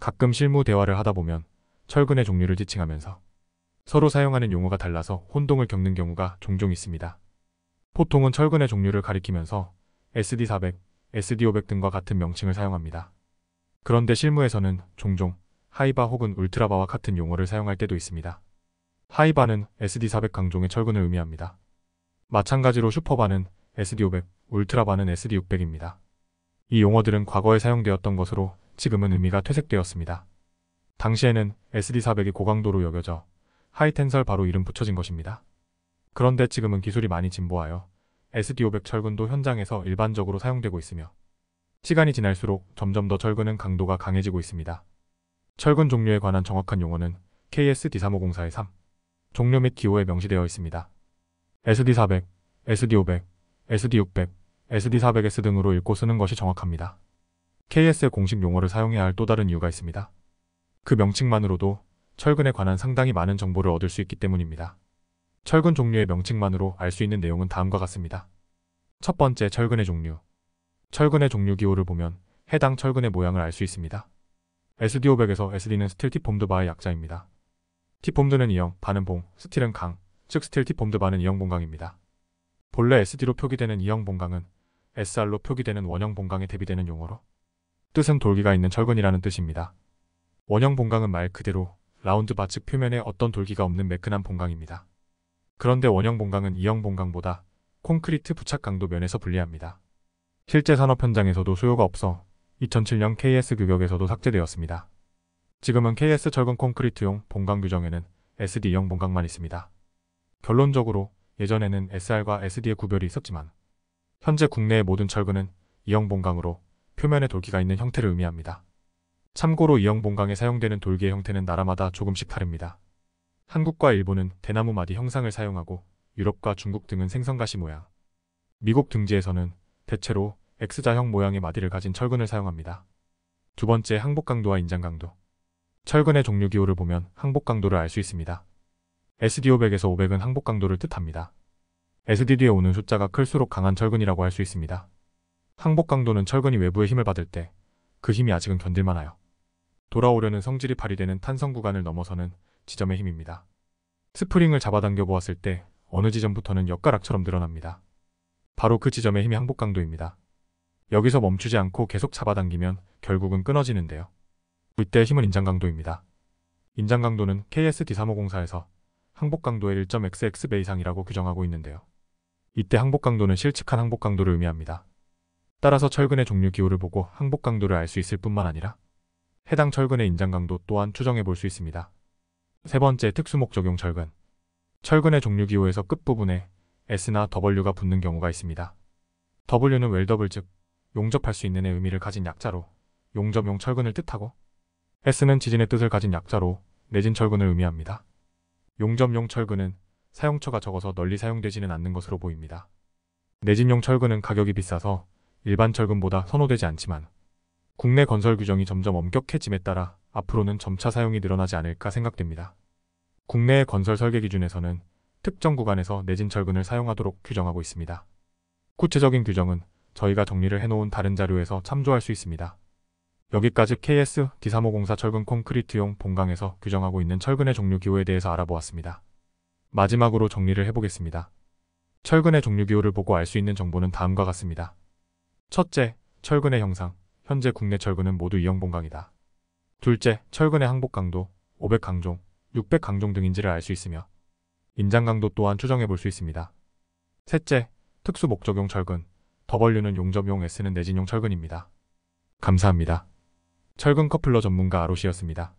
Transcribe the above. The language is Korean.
가끔 실무 대화를 하다 보면 철근의 종류를 지칭하면서 서로 사용하는 용어가 달라서 혼동을 겪는 경우가 종종 있습니다. 보통은 철근의 종류를 가리키면서 SD400, SD500 등과 같은 명칭을 사용합니다. 그런데 실무에서는 종종 하이바 혹은 울트라바와 같은 용어를 사용할 때도 있습니다. 하이바는 SD400 강종의 철근을 의미합니다. 마찬가지로 슈퍼바는 SD500, 울트라바는 SD600입니다. 이 용어들은 과거에 사용되었던 것으로 지금은 의미가 퇴색되었습니다. 당시에는 SD400이 고강도로 여겨져 하이텐설 바로 이름 붙여진 것입니다. 그런데 지금은 기술이 많이 진보하여 SD500 철근도 현장에서 일반적으로 사용되고 있으며 시간이 지날수록 점점 더 철근은 강도가 강해지고 있습니다. 철근 종류에 관한 정확한 용어는 KS-D3504의 3 종류 및 기호에 명시되어 있습니다. SD400, SD500, SD600, SD400S 등으로 읽고 쓰는 것이 정확합니다. KS의 공식 용어를 사용해야 할 또 다른 이유가 있습니다. 그 명칭만으로도 철근에 관한 상당히 많은 정보를 얻을 수 있기 때문입니다. 철근 종류의 명칭만으로 알 수 있는 내용은 다음과 같습니다. 첫 번째, 철근의 종류. 철근의 종류 기호를 보면 해당 철근의 모양을 알 수 있습니다. SD500에서 SD는 스틸 팁폼드 바의 약자입니다. 팁폼드는 이형, 바는 봉, 스틸은 강, 즉 스틸 팁폼드 바는 이형 봉강입니다. 본래 SD로 표기되는 이형 봉강은 SR로 표기되는 원형 봉강에 대비되는 용어로 뜻은 돌기가 있는 철근이라는 뜻입니다. 원형 봉강은 말 그대로 라운드바 즉 표면에 어떤 돌기가 없는 매끈한 봉강입니다. 그런데 원형 봉강은 이형 봉강보다 콘크리트 부착 강도 면에서 불리합니다. 실제 산업 현장에서도 수요가 없어 2007년 KS 규격에서도 삭제되었습니다. 지금은 KS 철근 콘크리트용 봉강 규정에는 SD형 봉강만 있습니다. 결론적으로 예전에는 SR과 SD의 구별이 있었지만 현재 국내의 모든 철근은 이형 봉강으로 표면에 돌기가 있는 형태를 의미합니다. 참고로 이형 봉강에 사용되는 돌기의 형태는 나라마다 조금씩 다릅니다. 한국과 일본은 대나무 마디 형상을 사용하고 유럽과 중국 등은 생선가시 모양, 미국 등지에서는 대체로 X자형 모양의 마디를 가진 철근을 사용합니다. 두 번째, 항복 강도와 인장 강도. 철근의 종류 기호를 보면 항복 강도를 알 수 있습니다. SD500에서 500은 항복 강도를 뜻합니다. SD 뒤에 오는 숫자가 클수록 강한 철근이라고 할 수 있습니다. 항복 강도는 철근이 외부의 힘을 받을 때 그 힘이 아직은 견딜만하여 돌아오려는 성질이 발휘되는 탄성 구간을 넘어서는 지점의 힘입니다. 스프링을 잡아당겨 보았을 때 어느 지점부터는 엿가락처럼 늘어납니다. 바로 그 지점의 힘이 항복 강도입니다. 여기서 멈추지 않고 계속 잡아당기면 결국은 끊어지는데요. 이때 힘은 인장 강도입니다. 인장 강도는 KS-D3504에서 항복 강도의 1.xx배 이상이라고 규정하고 있는데요. 이때 항복 강도는 실측한 항복 강도를 의미합니다. 따라서 철근의 종류 기호를 보고 항복 강도를 알 수 있을 뿐만 아니라 해당 철근의 인장 강도 또한 추정해 볼 수 있습니다. 세 번째, 특수목적용 철근. 철근의 종류 기호에서 끝부분에 S나 W가 붙는 경우가 있습니다. W는 웰더블 즉 용접할 수 있는의 의미를 가진 약자로 용접용 철근을 뜻하고 S는 지진의 뜻을 가진 약자로 내진 철근을 의미합니다. 용접용 철근은 사용처가 적어서 널리 사용되지는 않는 것으로 보입니다. 내진용 철근은 가격이 비싸서 일반 철근보다 선호되지 않지만 국내 건설 규정이 점점 엄격해짐에 따라 앞으로는 점차 사용이 늘어나지 않을까 생각됩니다. 국내의 건설 설계 기준에서는 특정 구간에서 내진 철근을 사용하도록 규정하고 있습니다. 구체적인 규정은 저희가 정리를 해놓은 다른 자료에서 참조할 수 있습니다. 여기까지 KS-D3504 철근 콘크리트용 봉강에서 규정하고 있는 철근의 종류 기호에 대해서 알아보았습니다. 마지막으로 정리를 해보겠습니다. 철근의 종류 기호를 보고 알 수 있는 정보는 다음과 같습니다. 첫째, 철근의 형상. 현재 국내 철근은 모두 이형 봉강이다. 둘째, 철근의 항복 강도 500 강종, 600 강종 등인지를 알 수 있으며 인장 강도 또한 추정해 볼 수 있습니다. 셋째, 특수 목적용 철근. W는 용접용, S는 내진용 철근입니다. 감사합니다. 철근 커플러 전문가 아로시였습니다.